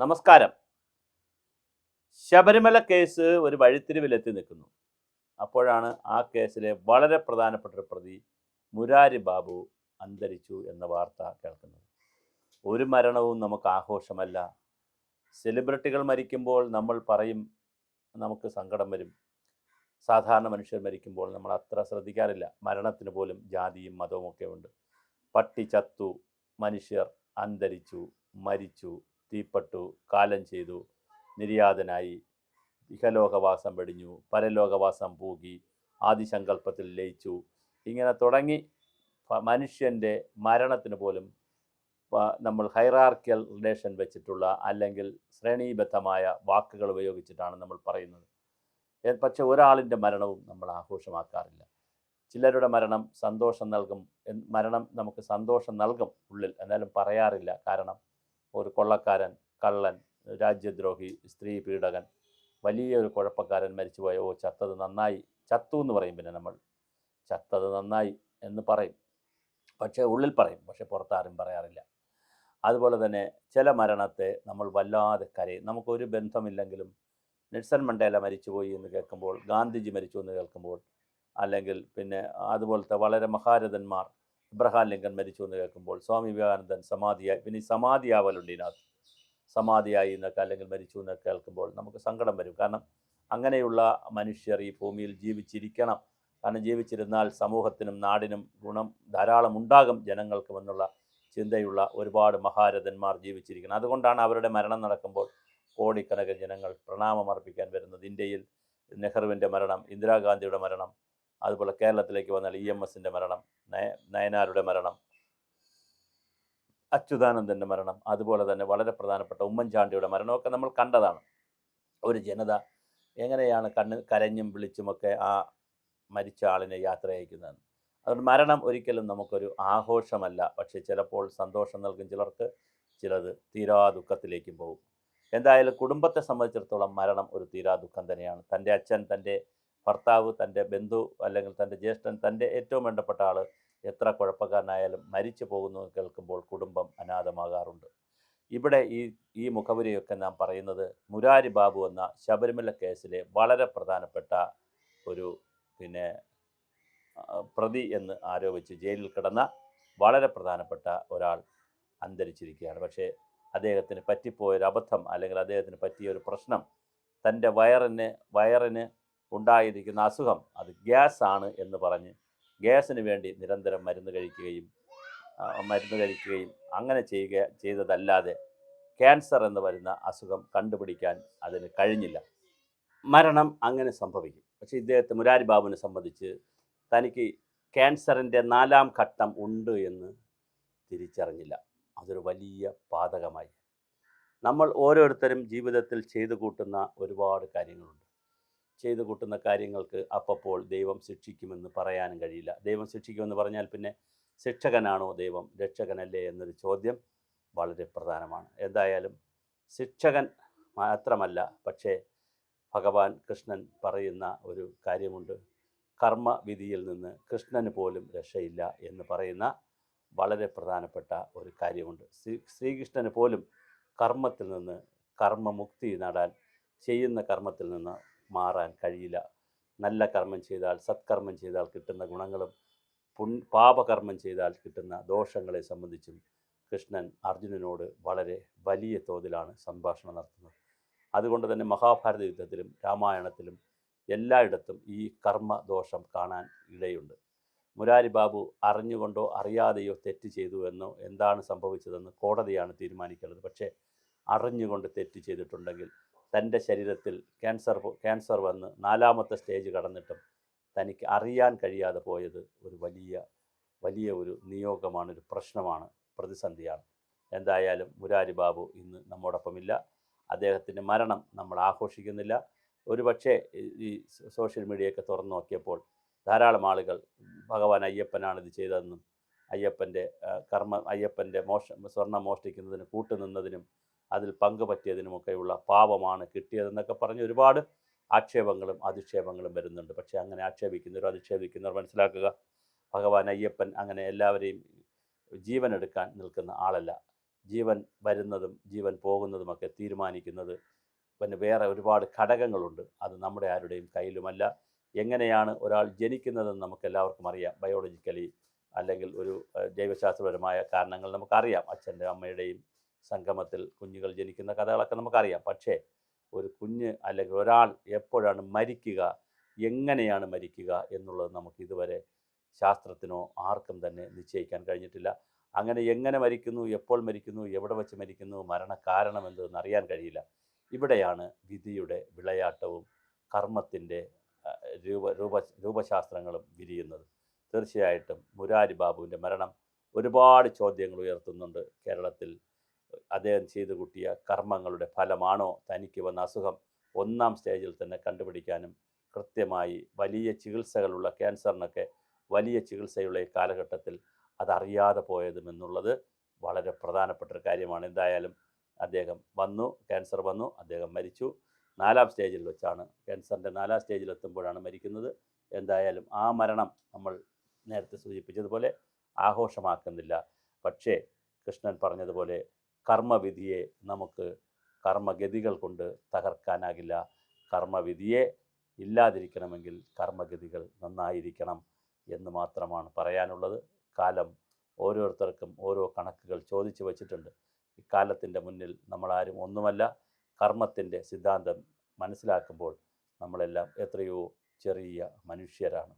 നമസ്കാരം. ശബരിമല കേസ് ഒരു വഴിത്തിരിവിലെത്തി നിൽക്കുന്നു. അപ്പോഴാണ് ആ കേസിലെ വളരെ പ്രധാനപ്പെട്ട ഒരു പ്രതി മുരാരി ബാബു അന്തരിച്ചു എന്ന വാർത്ത കേൾക്കുന്നത്. ഒരു മരണവും നമുക്ക് ആഘോഷമല്ല. സെലിബ്രിറ്റികൾ മരിക്കുമ്പോൾ നമ്മൾ പറയും നമുക്ക് സങ്കടം വരും. സാധാരണ മനുഷ്യർ മരിക്കുമ്പോൾ നമ്മൾ അത്ര ശ്രദ്ധിക്കാറില്ല. മരണത്തിന് പോലും ജാതിയും മതവും ഒക്കെ ഉണ്ട്. പട്ടി ചത്തു, മനുഷ്യർ അന്തരിച്ചു, മരിച്ചു, തീപ്പെട്ടു, കാലം ചെയ്തു, നിര്യാതനായി, ഇഹലോകവാസം വെടിഞ്ഞു, പരലോകവാസം പൂകി, ആദിസങ്കല്പത്തിൽ ലയിച്ചു, ഇങ്ങനെ തുടങ്ങി മനുഷ്യൻ്റെ മരണത്തിന് പോലും നമ്മൾ ഹൈറാർക്കിയൽ റിലേഷൻ വെച്ചിട്ടുള്ള അല്ലെങ്കിൽ ശ്രേണീബദ്ധമായ വാക്കുകൾ ഉപയോഗിച്ചിട്ടാണ് നമ്മൾ പറയുന്നത്. പക്ഷെ ഒരാളിൻ്റെ മരണവും നമ്മൾ ആഘോഷമാക്കാറില്ല. ചിലരുടെ മരണം സന്തോഷം നൽകും. മരണം നമുക്ക് സന്തോഷം നൽകും ഉള്ളിൽ, എന്നാലും പറയാറില്ല. കാരണം ഒരു കൊള്ളക്കാരൻ, കള്ളൻ, രാജ്യദ്രോഹി, സ്ത്രീ പീഡകൻ, വലിയൊരു കുഴപ്പക്കാരൻ മരിച്ചുപോയ, ഓ ചത്തത് നന്നായി, ചത്തു എന്ന് പറയും. പിന്നെ നമ്മൾ ചത്തത് നന്നായി എന്ന് പറയും, പക്ഷേ ഉള്ളിൽ പറയും, പക്ഷെ പുറത്താരും പറയാറില്ല. അതുപോലെ തന്നെ ചില മരണത്തെ നമ്മൾ വല്ലാതെ കരയും. നമുക്കൊരു ബന്ധമില്ലെങ്കിലും നെൽസൺ മണ്ടേല മരിച്ചുപോയി എന്ന് കേൾക്കുമ്പോൾ, ഗാന്ധിജി മരിച്ചു എന്ന് കേൾക്കുമ്പോൾ, അല്ലെങ്കിൽ പിന്നെ അതുപോലത്തെ വളരെ മഹാരഥന്മാർ, ഇബ്രഹാം ലിങ്കൺ മരിച്ചു എന്ന് കേൾക്കുമ്പോൾ, സ്വാമി വിവേകാനന്ദൻ സമാധിയായി, പിന്നെ ഈ സമാധിയാവലുണ്ട് ഇതിനകത്ത്, സമാധിയായി എന്നൊക്കെ അല്ലെങ്കിൽ മരിച്ചു എന്നൊക്കെ കേൾക്കുമ്പോൾ നമുക്ക് സങ്കടം വരും. കാരണം അങ്ങനെയുള്ള മനുഷ്യർ ഈ ഭൂമിയിൽ ജീവിച്ചിരിക്കണം. കാരണം ജീവിച്ചിരുന്നാൽ സമൂഹത്തിനും നാടിനും ഗുണം ധാരാളം ഉണ്ടാകും ജനങ്ങൾക്കും എന്നുള്ള ചിന്തയുള്ള ഒരുപാട് മഹാരഥന്മാർ ജീവിച്ചിരിക്കണം. അതുകൊണ്ടാണ് അവരുടെ മരണം നടക്കുമ്പോൾ കോടിക്കണക്കിന് ജനങ്ങൾ പ്രണാമം അർപ്പിക്കാൻ വരുന്നത്. ഇന്ത്യയിൽ നെഹ്റുവിൻ്റെ മരണം, ഇന്ദിരാഗാന്ധിയുടെ മരണം, അതുപോലെ കേരളത്തിലേക്ക് വന്നാൽ EMSൻ്റെ മരണം, നയനാരുടെ മരണം, അച്യുതാനന്ദൻ്റെ മരണം, അതുപോലെ തന്നെ വളരെ പ്രധാനപ്പെട്ട ഉമ്മൻചാണ്ടിയുടെ മരണമൊക്കെ നമ്മൾ കണ്ടതാണ്. ഒരു ജനത എങ്ങനെയാണ് കരഞ്ഞും വിളിച്ചുമൊക്കെ ആ മരിച്ച ആളിനെ യാത്ര അയക്കുന്നതെന്ന്. അതുകൊണ്ട് മരണം ഒരിക്കലും നമുക്കൊരു ആഘോഷമല്ല. പക്ഷേ ചിലപ്പോൾ സന്തോഷം നൽകും ചിലർക്ക്, ചിലത് തീരാ ദുഃഖത്തിലേക്കും പോകും. എന്തായാലും കുടുംബത്തെ സംബന്ധിച്ചിടത്തോളം മരണം ഒരു തീരാ ദുഃഖം തന്നെയാണ്. തൻ്റെ അച്ഛൻ, തൻ്റെ ഭർത്താവ്, തൻ്റെ ബന്ധു അല്ലെങ്കിൽ തൻ്റെ ജ്യേഷ്ഠൻ, തൻ്റെ ഏറ്റവും വേണ്ടപ്പെട്ട ആൾ എത്ര കുഴപ്പക്കാരനായാലും മരിച്ചു പോകുന്നു കേൾക്കുമ്പോൾ കുടുംബം അനാഥമാകാറുണ്ട്. ഇവിടെ ഈ മുഖവുരയൊക്കെ നാം പറയുന്നത് മുരാരി ബാബു എന്ന ശബരിമല കേസിലെ വളരെ പ്രധാനപ്പെട്ട ഒരു പ്രതി എന്ന് ആരോപിച്ച് ജയിലിൽ കിടന്ന വളരെ പ്രധാനപ്പെട്ട ഒരാൾ അന്തരിച്ചിരിക്കുകയാണ്. പക്ഷേ അദ്ദേഹത്തിന് പറ്റിപ്പോയൊരു അബദ്ധം, അല്ലെങ്കിൽ അദ്ദേഹത്തിന് പറ്റിയൊരു പ്രശ്നം, തൻ്റെ വയറിന് ഉണ്ടായിരിക്കുന്ന അസുഖം അത് ഗ്യാസ് ആണ് എന്ന് പറഞ്ഞ് ഗ്യാസിന് വേണ്ടി നിരന്തരം മരുന്ന് കഴിക്കുകയും അങ്ങനെ ചെയ്തതല്ലാതെ ക്യാൻസർ എന്ന് വരുന്ന അസുഖം കണ്ടുപിടിക്കാൻ അതിന് കഴിഞ്ഞില്ല. മരണം അങ്ങനെ സംഭവിക്കും. പക്ഷേ മുരാരി ബാബുവിനെ സംബന്ധിച്ച് തനിക്ക് ക്യാൻസറിൻ്റെ 4ാം ഘട്ടം ഉണ്ട് എന്ന് തിരിച്ചറിഞ്ഞില്ല. അതൊരു വലിയ പാതകമായി. നമ്മൾ ഓരോരുത്തരും ജീവിതത്തിൽ ചെയ്തു കൂട്ടുന്ന ഒരുപാട് കാര്യങ്ങളുണ്ട്. ചെയ്തു കൂട്ടുന്ന കാര്യങ്ങൾക്ക് അപ്പോൾ ദൈവം ശിക്ഷിക്കുമെന്ന് പറയാനും കഴിയില്ല. ദൈവം ശിക്ഷിക്കുമെന്ന് പറഞ്ഞാൽ പിന്നെ ശിക്ഷകനാണോ ദൈവം, രക്ഷകനല്ലേ എന്നൊരു ചോദ്യം വളരെ പ്രധാനമാണ്. എന്തായാലും ശിക്ഷകൻ മാത്രമല്ല, പക്ഷേ ഭഗവാൻ കൃഷ്ണൻ പറയുന്ന ഒരു കാര്യമുണ്ട്. കർമ്മവിധിയിൽ നിന്ന് കൃഷ്ണന് പോലും രക്ഷയില്ല എന്ന് പറയുന്ന വളരെ പ്രധാനപ്പെട്ട ഒരു കാര്യമുണ്ട്. ശ്രീകൃഷ്ണന് പോലും കർമ്മത്തിൽ നിന്ന് കർമ്മമുക്തി നേടാൻ, ചെയ്യുന്ന കർമ്മത്തിൽ നിന്ന് മാറാൻ കഴിയില്ല. നല്ല കർമ്മം ചെയ്താൽ, സത്കർമ്മം ചെയ്താൽ കിട്ടുന്ന ഗുണങ്ങളും പാപകർമ്മം ചെയ്താൽ കിട്ടുന്ന ദോഷങ്ങളെ സംബന്ധിച്ചും കൃഷ്ണൻ അർജുനനോട് വളരെ വലിയ തോതിലാണ് സംഭാഷണം നടത്തുന്നത്. അതുകൊണ്ട് തന്നെ മഹാഭാരത യുദ്ധത്തിലും രാമായണത്തിലും എല്ലായിടത്തും ഈ കർമ്മദോഷം കാണാൻ ഇടയുണ്ട്. മുരാരി ബാബു അറിഞ്ഞുകൊണ്ടോ അറിയാതെയോ തെറ്റ് ചെയ്തു എന്നോ എന്താണ് സംഭവിച്ചതെന്ന് കോടതിയാണ് തീരുമാനിക്കേണ്ടത്. പക്ഷേ അറിഞ്ഞുകൊണ്ട് തെറ്റ് ചെയ്തിട്ടുണ്ടെങ്കിൽ, തൻ്റെ ശരീരത്തിൽ ക്യാൻസർ വന്ന് 4ാമത്തെ സ്റ്റേജ് കടന്നിട്ടും തനിക്ക് അറിയാൻ കഴിയാതെ പോയത് ഒരു വലിയ ഒരു നിയോഗമാണ്, ഒരു പ്രശ്നമാണ്, പ്രതിസന്ധിയാണ്. എന്തായാലും മുരാരി ബാബു ഇന്ന് നമ്മോടൊപ്പമില്ല. അദ്ദേഹത്തിൻ്റെ മരണം നമ്മൾ ആഘോഷിക്കുന്നില്ല. ഒരുപക്ഷെ ഈ സോഷ്യൽ മീഡിയയൊക്കെ തുറന്നു നോക്കിയപ്പോൾ ധാരാളം ആളുകൾ ഭഗവാൻ അയ്യപ്പനാണ് ഇത് ചെയ്തതെന്നും, അയ്യപ്പൻ്റെ സ്വർണം മോഷ്ടിക്കുന്നതിന് കൂട്ടുനിന്നതിനും അതിൽ പങ്കുപറ്റിയതിനുമൊക്കെയുള്ള പാപമാണ് കിട്ടിയതെന്നൊക്കെ പറഞ്ഞ് ഒരുപാട് ആക്ഷേപങ്ങളും അധിക്ഷേപങ്ങളും വരുന്നുണ്ട്. പക്ഷേ അങ്ങനെ അധിക്ഷേപിക്കുന്നവർ മനസ്സിലാക്കുക, ഭഗവാൻ അയ്യപ്പൻ അങ്ങനെ എല്ലാവരെയും ജീവനെടുക്കാൻ നിൽക്കുന്ന ആളല്ല. ജീവൻ വരുന്നതും ജീവൻ പോകുന്നതുമൊക്കെ തീരുമാനിക്കുന്നത് പിന്നെ വേറെ ഒരുപാട് ഘടകങ്ങളുണ്ട്. അത് നമ്മുടെ ആരുടെയും കയ്യിലുമല്ല. എങ്ങനെയാണ് ഒരാൾ ജനിക്കുന്നതെന്ന് നമുക്കെല്ലാവർക്കും അറിയാം. ബയോളജിക്കലി അല്ലെങ്കിൽ ഒരു ജൈവശാസ്ത്രപരമായ കാരണങ്ങൾ നമുക്കറിയാം. അച്ഛൻ്റെ അമ്മയുടെയും സംഗമത്തിൽ കുഞ്ഞുങ്ങൾ ജനിക്കുന്ന കഥകളൊക്കെ നമുക്കറിയാം. പക്ഷേ ഒരു കുഞ്ഞ് അല്ലെങ്കിൽ ഒരാൾ എപ്പോഴാണ് മരിക്കുക, എങ്ങനെയാണ് മരിക്കുക എന്നുള്ളത് നമുക്ക് ഇതുവരെ ശാസ്ത്രത്തിനോ ആർക്കും തന്നെ നിശ്ചയിക്കാൻ കഴിഞ്ഞിട്ടില്ല. അങ്ങനെ എങ്ങനെ മരിക്കുന്നു, എപ്പോൾ മരിക്കുന്നു, എവിടെ വെച്ച് മരിക്കുന്നു, മരണകാരണം എന്തെന്ന് അറിയാൻ കഴിയില്ല. ഇവിടെയാണ് വിധിയുടെ വിളയാട്ടവും കർമ്മത്തിൻ്റെ രൂപശാസ്ത്രങ്ങളും വിരിയുന്നത്. തീർച്ചയായിട്ടും മുരാരി ബാബുവിൻ്റെ മരണം ഒരുപാട് ചോദ്യങ്ങൾ ഉയർത്തുന്നുണ്ട്. കേരളത്തിൽ അദ്ദേഹം ചെയ്തു കൂട്ടിയ കർമ്മങ്ങളുടെ ഫലമാണോ തനിക്ക് വന്ന അസുഖം ഒന്നാം സ്റ്റേജിൽ തന്നെ കണ്ടുപിടിക്കാനും കൃത്യമായി വലിയ ചികിത്സകളുള്ള ക്യാൻസറിനൊക്കെ വലിയ ചികിത്സയുള്ള ഈ കാലഘട്ടത്തിൽ അതറിയാതെ പോയതും എന്നുള്ളത് വളരെ പ്രധാനപ്പെട്ട ഒരു കാര്യമാണ്. എന്തായാലും അദ്ദേഹം വന്നു, ക്യാൻസർ വന്നു, അദ്ദേഹം മരിച്ചു. 4-ാം സ്റ്റേജിൽ വെച്ചാണ്, ക്യാൻസറിൻ്റെ 4-ാം സ്റ്റേജിലെത്തുമ്പോഴാണ് മരിക്കുന്നത്. എന്തായാലും ആ മരണം നമ്മൾ നേരത്തെ സൂചിപ്പിച്ചതുപോലെ ആഘോഷമാക്കുന്നില്ല. പക്ഷേ കൃഷ്ണൻ പറഞ്ഞതുപോലെ കർമ്മവിധിയെ നമുക്ക് കർമ്മഗതികൾ കൊണ്ട് തകർക്കാനാകില്ല. കർമ്മവിധിയെ ഇല്ലാതിരിക്കണമെങ്കിൽ കർമ്മഗതികൾ നന്നായിരിക്കണം എന്ന് മാത്രമാണ് പറയാനുള്ളത്. കാലം ഓരോരുത്തർക്കും ഓരോ കണക്കുകൾ ചോദിച്ചു വച്ചിട്ടുണ്ട്. ഇക്കാലത്തിൻ്റെ മുന്നിൽ നമ്മളാരും ഒന്നുമല്ല. കർമ്മത്തിൻ്റെ സിദ്ധാന്തം മനസ്സിലാക്കുമ്പോൾ നമ്മളെല്ലാം എത്രയോ ചെറിയ മനുഷ്യരാണ്.